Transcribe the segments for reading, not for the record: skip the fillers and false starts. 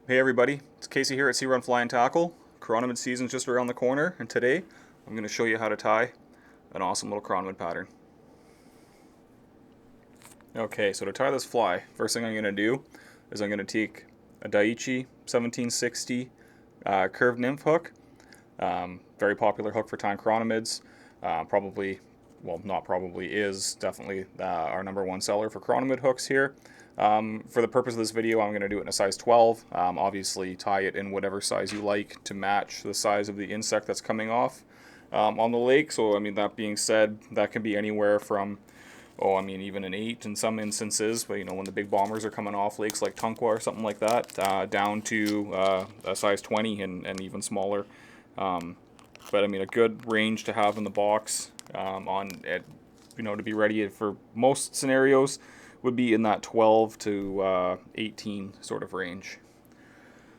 Hey everybody, it's Casey here at Siver Fly and Tackle. Chironomid season's just around the corner, and today I'm going to show you how to tie an awesome little chironomid pattern. Okay, so to tie this fly, first thing I'm going to do is I'm going to take a Daiichi 1760 curved nymph hook. Very popular hook for tying chironomids. Probably, well, not probably, is definitely our #1 seller for chironomid hooks here. For the purpose of this video, I'm going to do it in a size 12. Obviously, tie it in whatever size you like to match the size of the insect that's coming off on the lake. So, I mean, that being said, that can be anywhere from, even an 8 in some instances, but when the big bombers are coming off lakes like Tunkwa or something like that, down to a size 20 and even smaller. But I mean, a good range to have in the box to be ready for most scenarios would be in that 12 to 18 sort of range.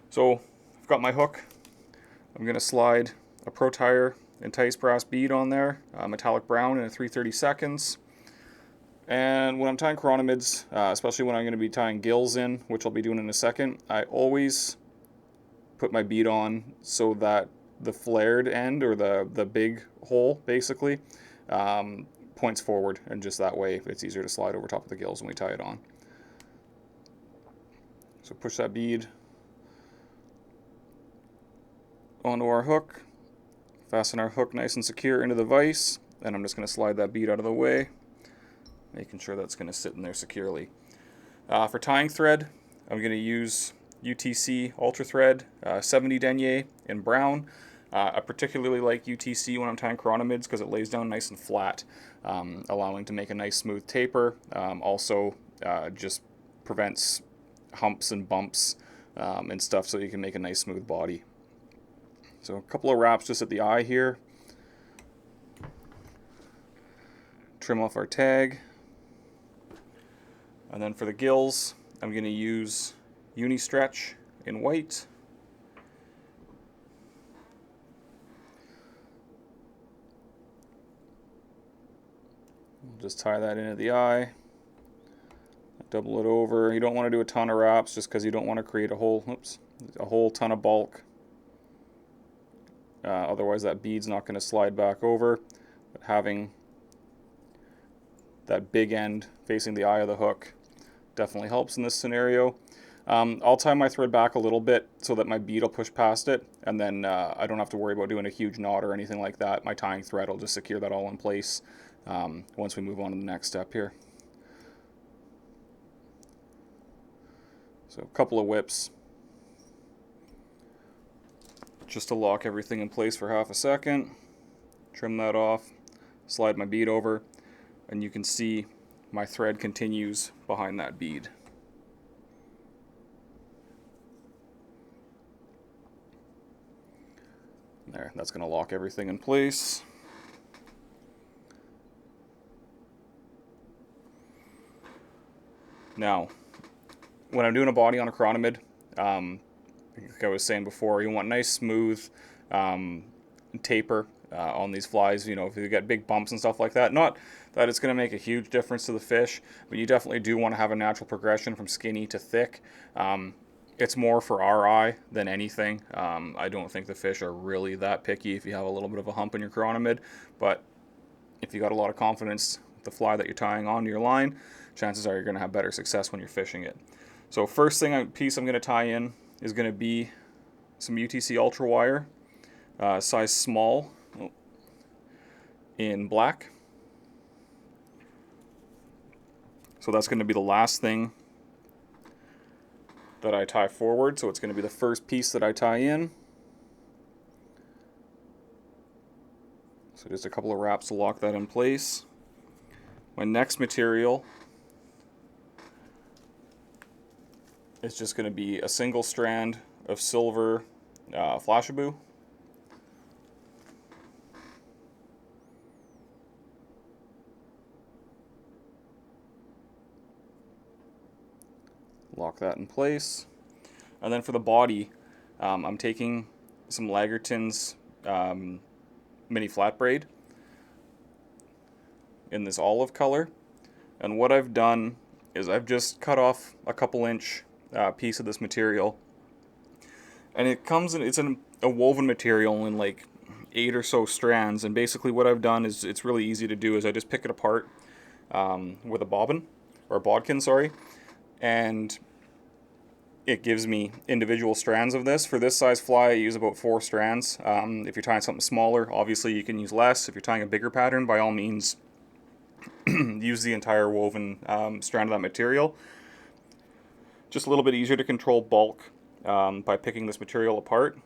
So I've got my hook. I'm going to slide a Pro-Tyer enticed brass bead on there, metallic brown in a 3/32. And when I'm tying chironomids, especially when I'm going to be tying gills in, which I'll be doing in a second, I always put my bead on so that the flared end, or the big hole basically, points forward, and just that way it's easier to slide over top of the gills when we tie it on. So push that bead onto our hook, fasten our hook nice and secure into the vise, and I'm just going to slide that bead out of the way, making sure that's going to sit in there securely. For tying thread, I'm going to use UTC Ultra Thread 70 denier in brown. I particularly like UTC when I'm tying chironomids because it lays down nice and flat, allowing to make a nice smooth taper. Also, just prevents humps and bumps and stuff, so you can make a nice smooth body. So a couple of wraps just at the eye here. Trim off our tag. And then for the gills, I'm going to use Uni Stretch in white. We'll just tie that into the eye. Double it over. You don't want to do a ton of wraps just because you don't want to create a whole ton of bulk. Otherwise that bead's not going to slide back over. But having that big end facing the eye of the hook definitely helps in this scenario. I'll tie my thread back a little bit so that my bead will push past it, and then I don't have to worry about doing a huge knot or anything like that. My tying thread will just secure that all in place once we move on to the next step here. So a couple of whips just to lock everything in place for half a second. Trim that off, slide my bead over, and you can see my thread continues behind that bead. There, that's going to lock everything in place. Now, when I'm doing a body on a chironomid, like I was saying before, you want nice smooth taper on these flies. If you get big bumps and stuff like that, not that it's going to make a huge difference to the fish, but you definitely do want to have a natural progression from skinny to thick. It's more for our eye than anything. I don't think the fish are really that picky if you have a little bit of a hump in your chironomid, but if you got a lot of confidence with the fly that you're tying onto your line, chances are you're going to have better success when you're fishing it. So first piece I'm going to tie in is going to be some UTC Ultra Wire, size small, in black. So that's going to be the last thing that I tie forward, so it's going to be the first piece that I tie in. So just a couple of wraps to lock that in place. My next material is just going to be a single strand of silver Flashabou. Lock that in place. And then for the body, I'm taking some Lagartuns mini flat braid in this olive color. And what I've done is I've just cut off a couple inch piece of this material And it's a woven material in like 8 or so strands. And basically what I've done is, it's really easy to do, is I just pick it apart with a bobbin, or a bodkin, sorry, and it gives me individual strands of this. For this size fly, I use about 4 strands. If you're tying something smaller, obviously you can use less. If you're tying a bigger pattern, by all means, use the entire woven strand of that material. Just a little bit easier to control bulk by picking this material apart.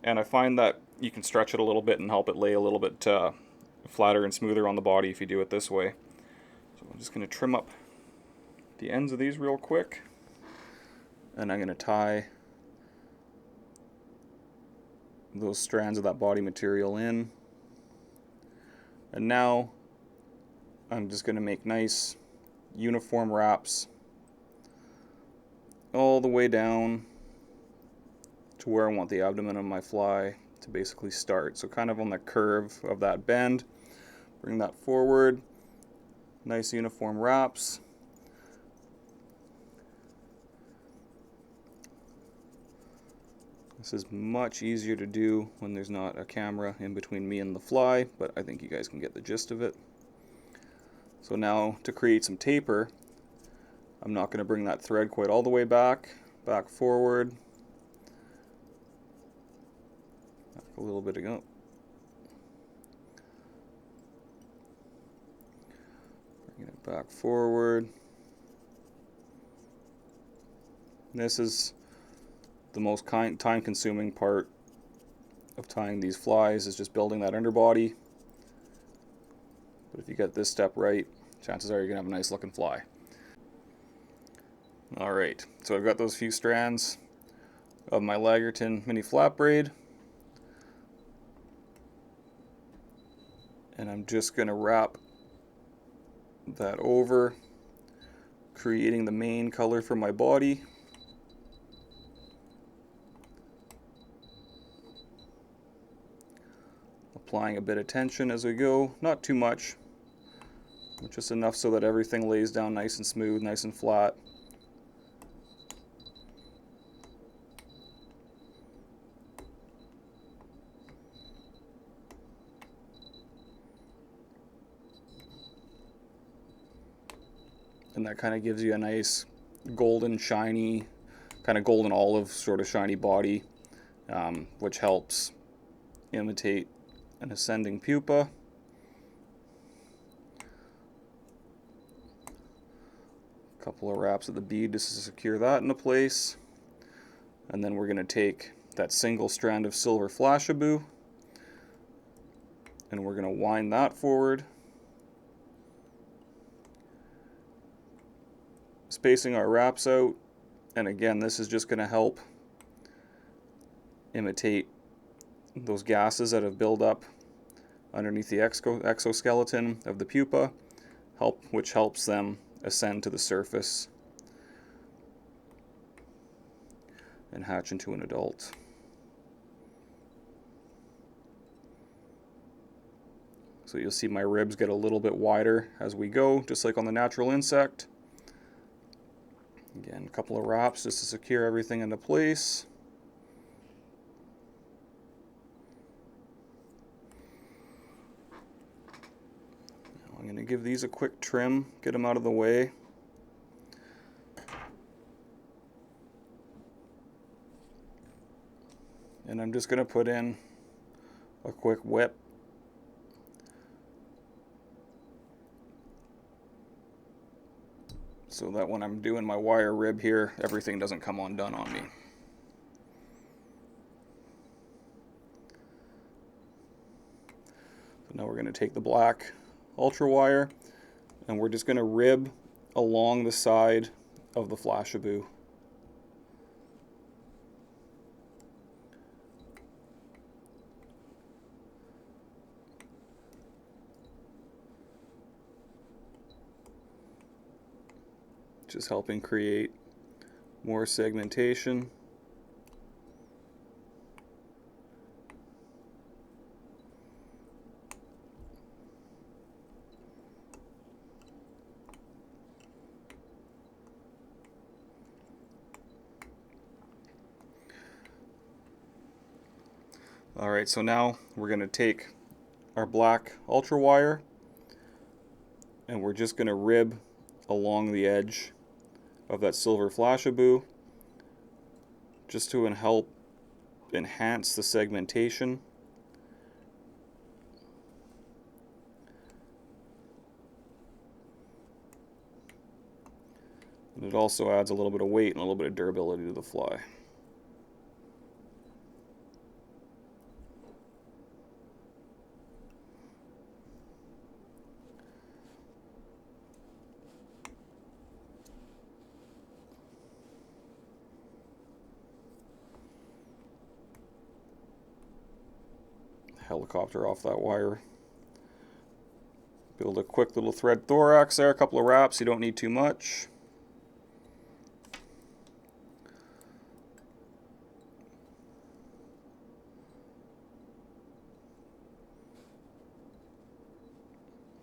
And I find that you can stretch it a little bit and help it lay a little bit flatter and smoother on the body if you do it this way. So I'm just going to trim up the ends of these real quick. And I'm going to tie those strands of that body material in. And now I'm just going to make nice uniform wraps all the way down to where I want the abdomen of my fly to basically start. So kind of on the curve of that bend. Bring that forward. Nice uniform wraps. This is much easier to do when there's not a camera in between me and the fly, but I think you guys can get the gist of it. So now, to create some taper, I'm not going to bring that thread quite all the way back forward. Back a little bit ago. Bring it back forward. This is the most time-consuming part of tying these flies, is just building that underbody. But if you get this step right, chances are you're going to have a nice looking fly. Alright, so I've got those few strands of my Lagartun mini flat braid. And I'm just going to wrap that over, creating the main color for my body. Applying a bit of tension as we go, not too much, but just enough so that everything lays down nice and smooth, nice and flat. And that kind of gives you a nice golden shiny, kind of golden olive sort of shiny body, which helps imitate an ascending pupa. A couple of wraps of the bead just to secure that into place. And then we're going to take that single strand of silver Flashabou and we're going to wind that forward, spacing our wraps out. And again, this is just going to help imitate those gases that have built up underneath the exoskeleton of the pupa, which helps them ascend to the surface and hatch into an adult. So you'll see my ribs get a little bit wider as we go, just like on the natural insect. Again, a couple of wraps just to secure everything into place. I'm going to give these a quick trim, get them out of the way. And I'm just going to put in a quick whip. So that when I'm doing my wire rib here, everything doesn't come undone on me. So now we're going to take the black ultra wire and we're just going to rib along the side of the Flashabou. Just helping create more segmentation. Alright, so now we're going to take our black ultra wire and we're just going to rib along the edge of that silver Flashabou just to help enhance the segmentation. And it also adds a little bit of weight and a little bit of durability to the fly. Helicopter off that wire. Build a quick little thread thorax there, a couple of wraps, you don't need too much.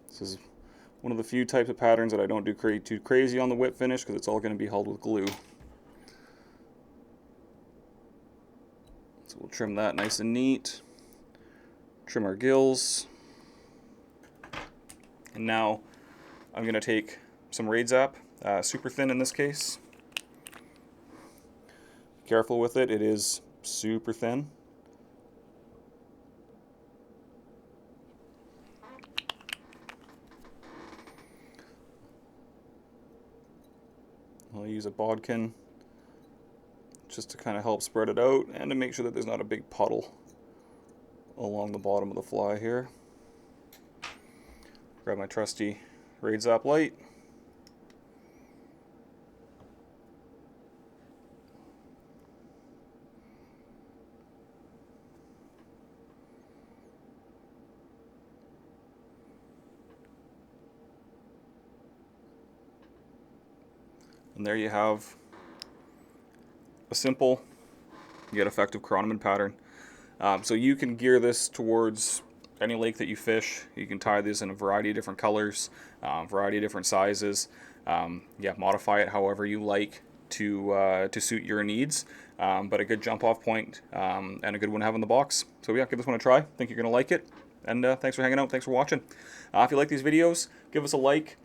This is one of the few types of patterns that I don't do too crazy on the whip finish because it's all going to be held with glue. So we'll trim that nice and neat. Trim our gills. And now I'm going to take some Raidzap, super thin in this case. Careful with it, it is super thin. I'll use a bodkin just to kind of help spread it out and to make sure that there's not a big puddle along the bottom of the fly here. Grab my trusty Raidzap light. And there you have a simple yet effective Chironomid pattern. So you can gear this towards any lake that you fish. You can tie this in a variety of different colors, variety of different sizes. Yeah, modify it however you like to suit your needs. But a good jump off point and a good one to have in the box. So yeah, give this one a try. Think you're going to like it. And thanks for hanging out. Thanks for watching. If you like these videos, give us a like.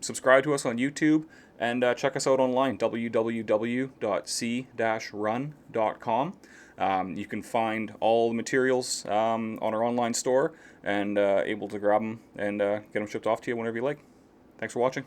Subscribe to us on YouTube. And check us out online, www.c-run.com. You can find all the materials on our online store and able to grab them and get them shipped off to you whenever you like. Thanks for watching.